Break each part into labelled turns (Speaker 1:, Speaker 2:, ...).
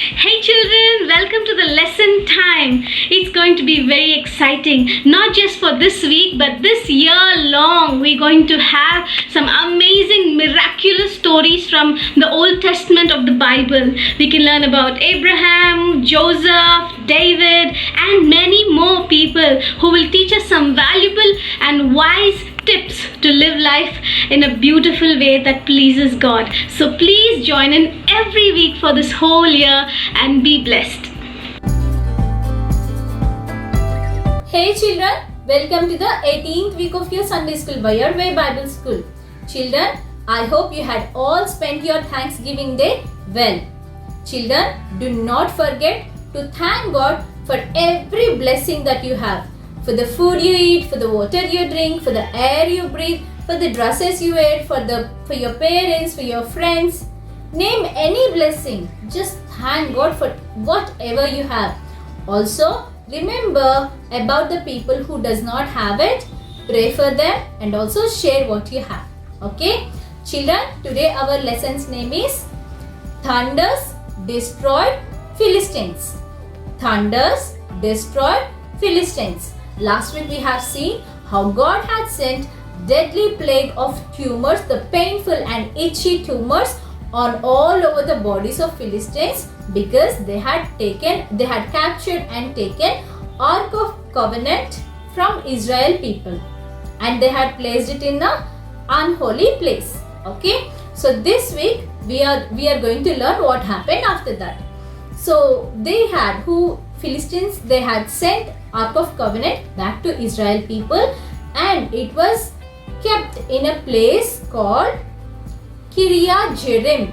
Speaker 1: Hey children, welcome to the lesson time. It's going to be very exciting, not just for this week, but this year long. We're going to have some amazing, miraculous stories from the Old Testament of the Bible. We can learn about Abraham, Joseph, David, and many more people who will teach us some valuable and wise tips to live life in a beautiful way that pleases God. So please join in every week for this whole year and be blessed.
Speaker 2: Hey children, welcome to the 18th week of your Sunday School by Your Way Bible School. Children, I hope you had all spent your Thanksgiving Day well. Children, do not forget to thank God for every blessing that you have. For the food you eat, for the water you drink, for the air you breathe, for the dresses you wear, for your parents, for your friends. Name any blessing. Just thank God for whatever you have. Also, remember about the people who does not have it. Pray for them and also share what you have. Okay? Children, today our lesson's name is Thunders Destroyed Philistines. Thunders Destroyed Philistines. Last week we have seen how God had sent deadly plague of tumors, the painful and itchy tumors on all over the bodies of Philistines because they had captured and taken Ark of Covenant from Israel people and they had placed it in an unholy place. Okay, so this week we are going to learn what happened after that. So Philistines had sent Ark of Covenant back to Israel people and it was kept in a place called Kiriath Jearim.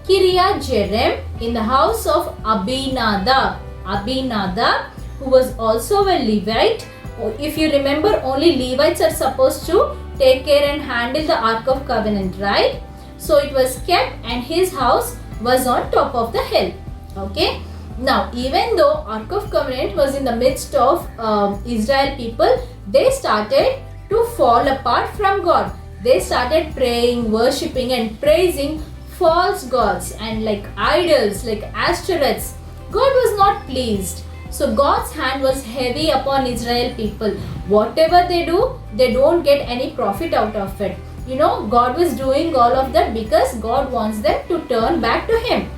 Speaker 2: Kiriath Jearim in the house of Abinadab. Abinadab, who was also a Levite. If you remember, only Levites are supposed to take care and handle the Ark of Covenant, right? So it was kept and his house was on top of the hill. Okay. Now, even though Ark of Covenant was in the midst of Israel people, they started to fall apart from God. They started praying, worshipping and praising false gods and like idols, like Ashtoreths. God was not pleased. So God's hand was heavy upon Israel people. Whatever they do, they don't get any profit out of it. You know, God was doing all of that because God wants them to turn back to Him.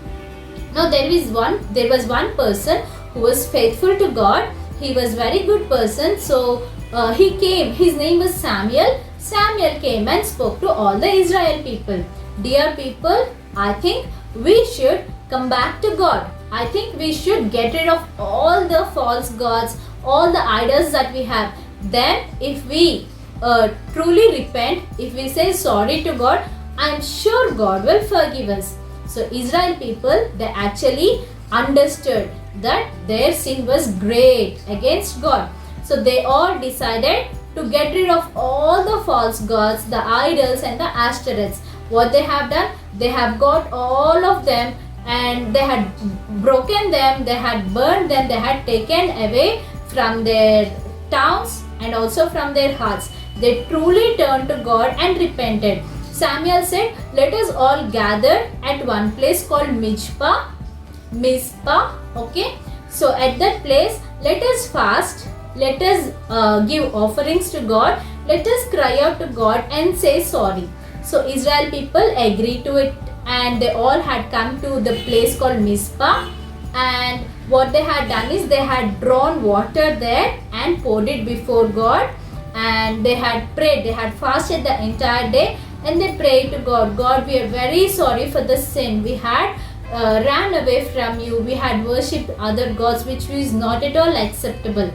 Speaker 2: Now there was one person who was faithful to God. He was very good person. So he came. His name was Samuel. Samuel came and spoke to all the Israel people. Dear people, I think we should come back to God. I think we should get rid of all the false gods, all the idols that we have. Then if we truly repent, if we say sorry to God, I am sure God will forgive us. So Israel people, they actually understood that their sin was great against God. So they all decided to get rid of all the false gods, the idols and the Ashtoreths. What they have done, they have got all of them and they had broken them, they had burned them, they had taken away from their towns and also from their hearts. They truly turned to God and repented. Samuel said, let us all gather at one place called Mizpah. Okay. So at that place, let us fast. Let us give offerings to God. Let us cry out to God and say sorry. So Israel people agreed to it and they all had come to the place called Mizpah. And what they had done is they had drawn water there and poured it before God. And they had prayed. They had fasted the entire day. And they prayed to God, God, we are very sorry for the sin. We had ran away from you. We had worshipped other gods, which is not at all acceptable.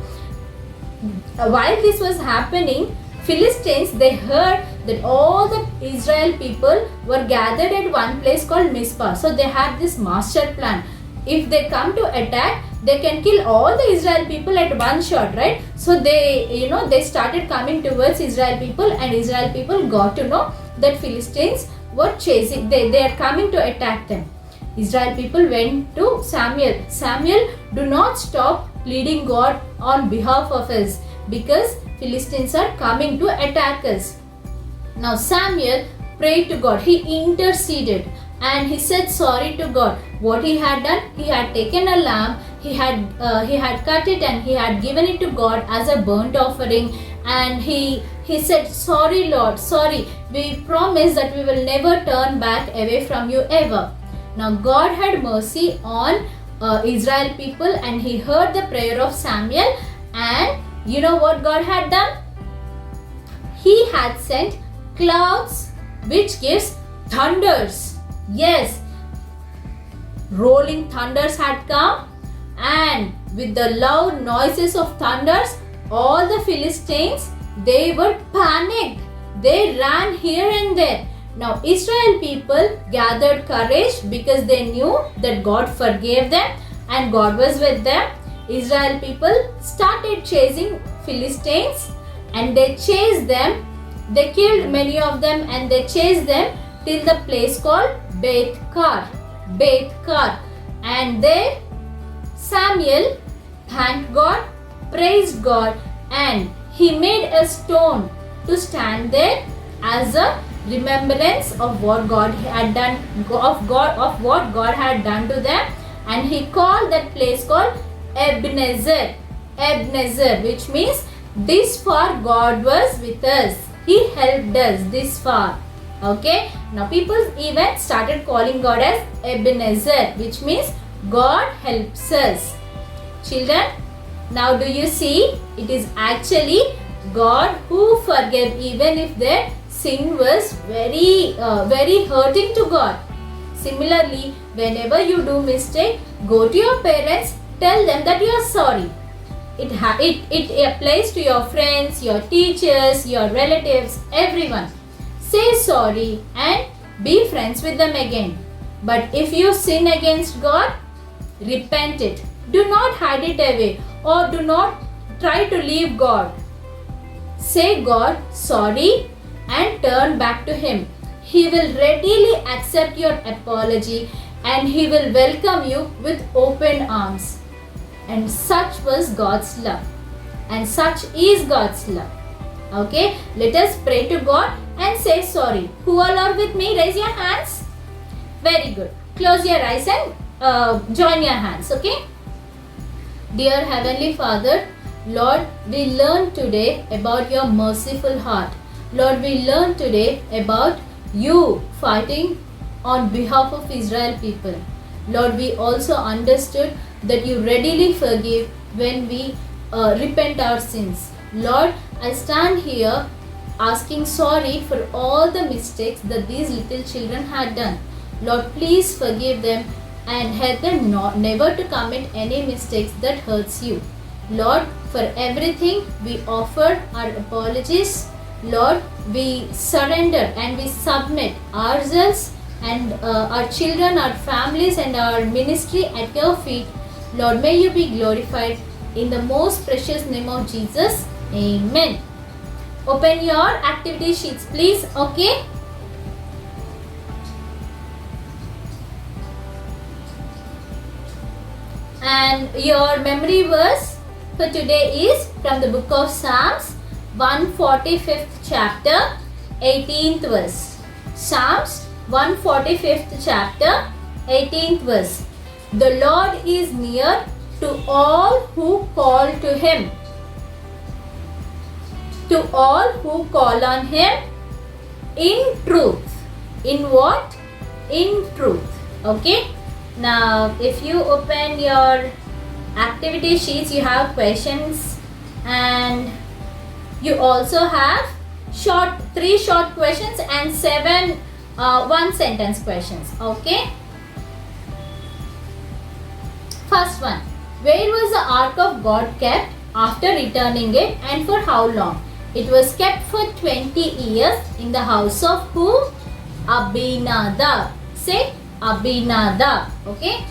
Speaker 2: While this was happening, Philistines, they heard that all the Israel people were gathered at one place called Mizpah. So they had this master plan. If they come to attack, they can kill all the Israel people at one shot, right? So they started coming towards Israel people and Israel people got to know that Philistines were chasing, they are coming to attack them. Israel people went to Samuel. Samuel, do not stop pleading God on behalf of us because Philistines are coming to attack us. Now Samuel prayed to God. He interceded. and he said sorry to God. What he had done? He had taken a lamb, he had cut it and he had given it to God as a burnt offering, and he said, sorry Lord, sorry, we promise that we will never turn back away from you ever. Now God had mercy on Israel people, and he heard the prayer of Samuel, and you know what God had done? He had sent clouds which gives thunders. Yes, rolling thunders had come, and with the loud noises of thunders, all the Philistines, they were panicked. They ran here and there. Now Israel people gathered courage because they knew that God forgave them and God was with them. Israel people started chasing Philistines, and they chased them. They killed many of them, and they chased them till the place called Beth-kar. And there Samuel thanked God, praised God, and he made a stone to stand there as a remembrance of what God had done, of what God had done to them, and he called that place called Ebenezer, which means this far God was with us. He helped us this far. Okay, now people even started calling God as Ebenezer, which means God helps us. Children, now do you see? It is actually God who forgave, even if their sin was very hurting to God. Similarly, whenever you do mistake, go to your parents, tell them that you are sorry. It applies to your friends, your teachers, your relatives, everyone. Say sorry and be friends with them again. But if you sin against God, repent it. Do not hide it away, or do not try to leave God. Say God sorry and turn back to Him. He will readily accept your apology, and He will welcome you with open arms. And such was God's love, and such is God's love. Okay, let us pray to God and say sorry. Who all are with me? Raise your hands. Very good. Close your eyes and join your hands. Okay. Dear Heavenly Father, Lord, we learn today about your merciful heart. Lord, we learn today about you fighting on behalf of Israel people. Lord, we also understood that you readily forgive when we repent our sins. Lord, I stand here asking sorry for all the mistakes that these little children had done. Lord, please forgive them and help them never to commit any mistakes that hurts you. Lord, for everything we offer our apologies. Lord, we surrender and we submit ourselves and our children, our families and our ministry at your feet. Lord, may you be glorified in the most precious name of Jesus. Amen. Open your activity sheets, please. Okay. And your memory verse for today is from the book of Psalms, 145th chapter, 18th verse. Psalms 145th chapter, 18th verse. The Lord is near to all who call to Him. To all who call on Him in truth. In what? In truth. Okay. Now, if you open your activity sheets, you have questions and you also have three short questions and 7 one sentence questions. Okay. First one. Where was the ark of God kept after returning it, and for how long? It was kept for 20 years in the house of who? Abinadab. Say Abinadab. Okay.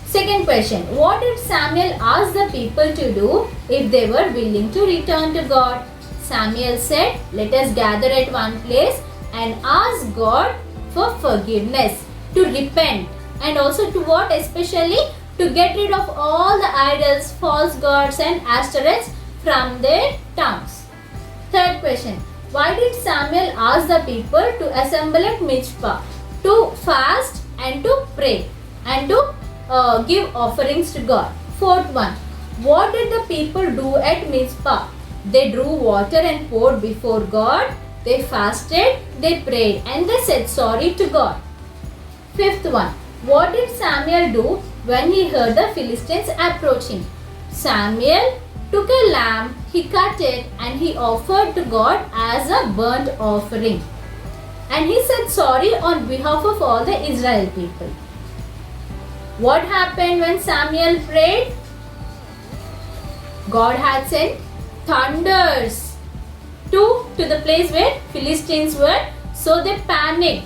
Speaker 2: Second question. What did Samuel ask the people to do if they were willing to return to God? Samuel said, let us gather at one place and ask God for forgiveness, to repent, and also to what? Especially to get rid of all the idols, false gods and asterisks from their towns. Third question. Why did Samuel ask the people to assemble at Mizpah? To fast and to pray and to give offerings to God. Fourth one, what did the people do at Mizpah? They drew water and poured before God. They fasted, they prayed, and they said sorry to God. Fifth one, what did Samuel do when he heard the Philistines approaching? Samuel took a lamb, he cut it, and he offered to God as a burnt offering. And he said sorry on behalf of all the Israel people. What happened when Samuel prayed? God had sent thunders to the place where Philistines were, so they panicked.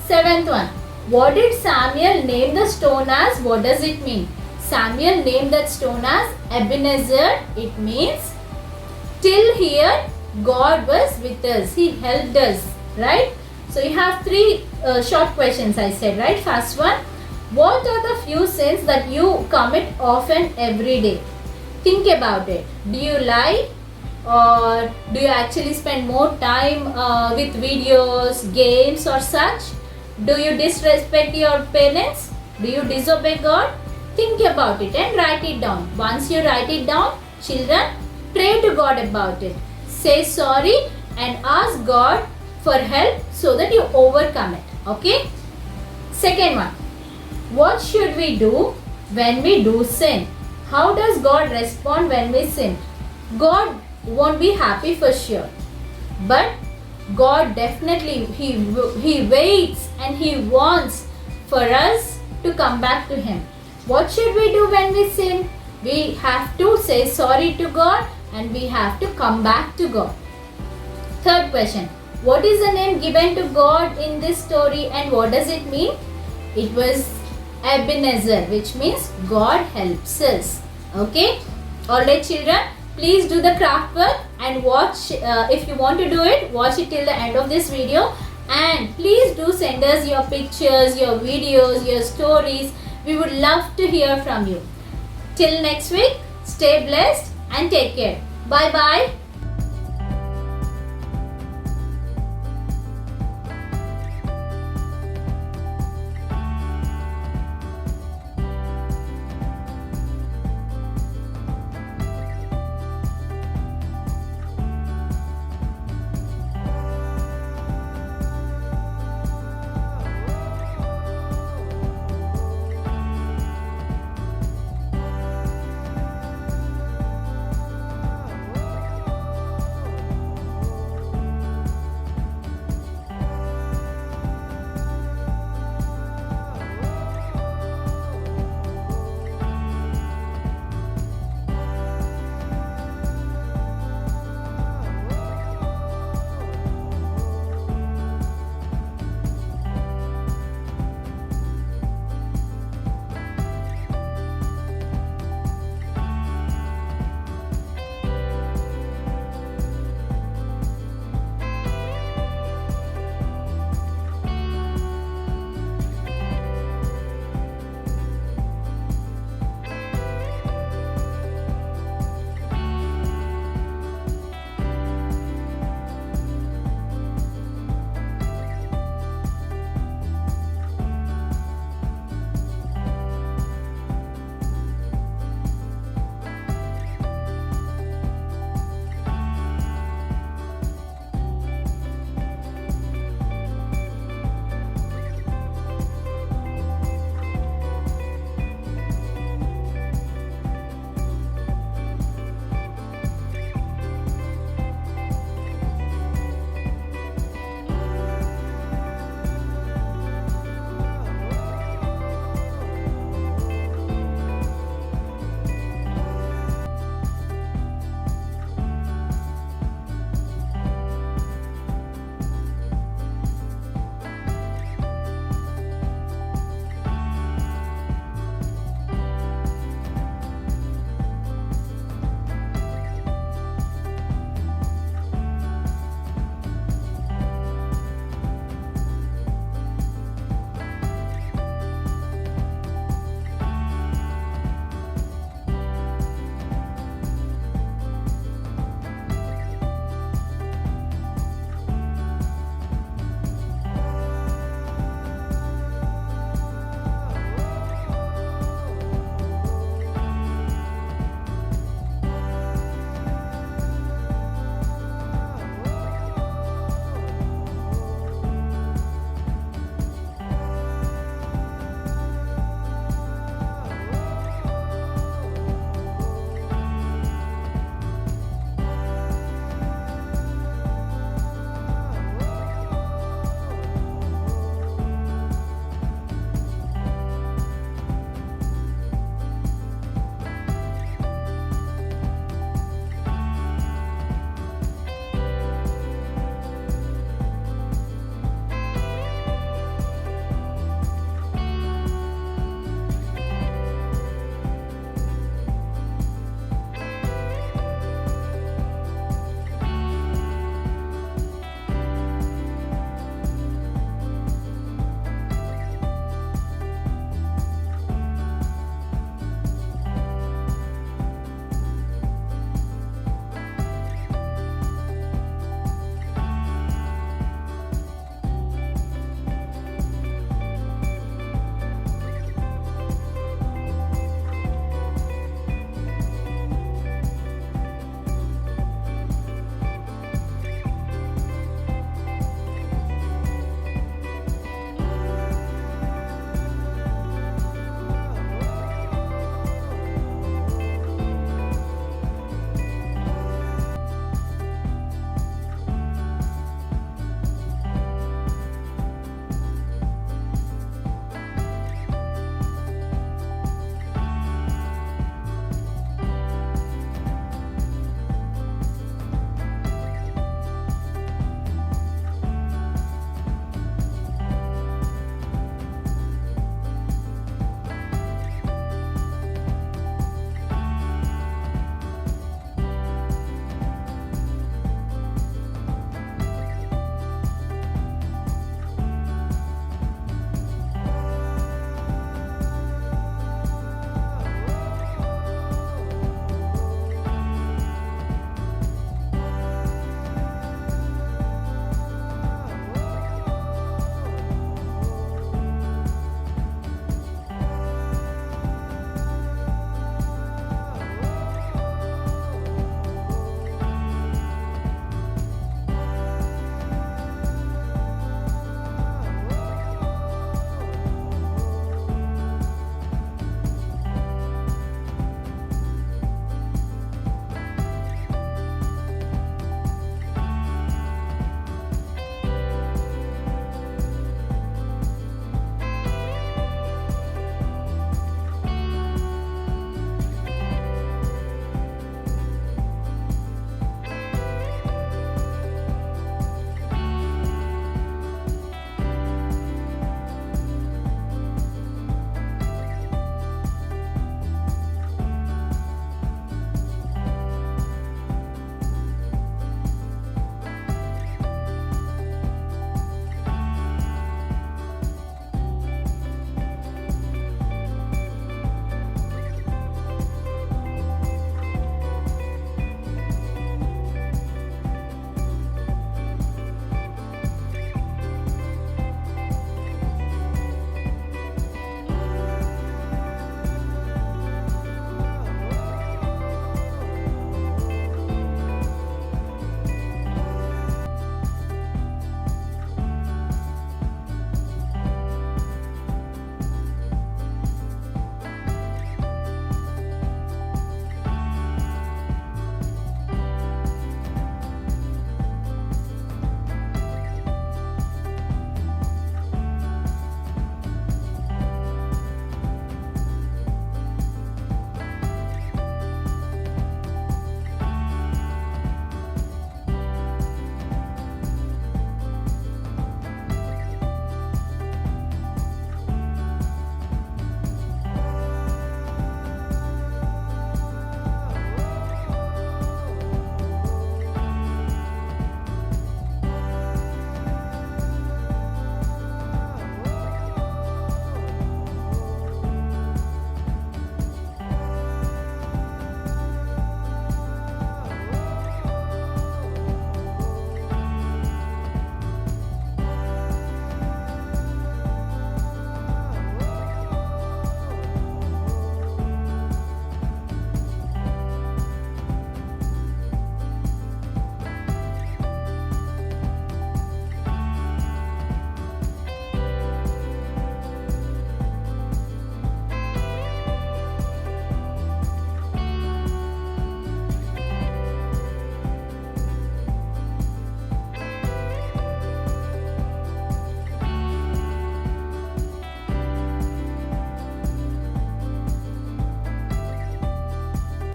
Speaker 2: Seventh one, what did Samuel name the stone as? What does it mean? Samuel named that stone as Ebenezer. It means till here God was with us, He helped us, right? So you have three short questions I said, right? First one, what are the few sins that you commit often every day? Think about it. Do you lie? Or do you actually spend more time with videos, games or such? Do you disrespect your parents? Do you disobey God? Think about it and write it down. Once you write it down, children, pray to God about it. Say sorry and ask God for help so that you overcome it. Okay? Second one, what should we do when we do sin? How does God respond when we sin? God won't be happy for sure, but God definitely he waits and He wants for us to come back to Him. What should we do when we sin? We have to say sorry to God and we have to come back to God. Third question, what is the name given to God in this story and what does it mean? It was Ebenezer, which means God helps us. Okay? Alright children, please do the craft work and watch, if you want to do it, watch it till the end of this video, and please do send us your pictures, your videos, your stories. We would love to hear from you. Till next week, stay blessed and take care. Bye bye.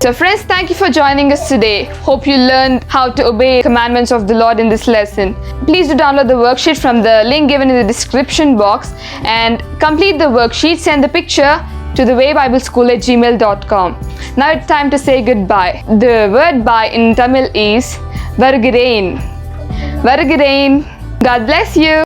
Speaker 3: So friends, thank you for joining us today. Hope you learned how to obey commandments of the Lord in this lesson. Please do download the worksheet from the link given in the description box and complete the worksheet. Send the picture to thewaybibleSchool@gmail.com. Now it's time to say goodbye. The word bye in Tamil is Varugirain. Varugirain. God bless you.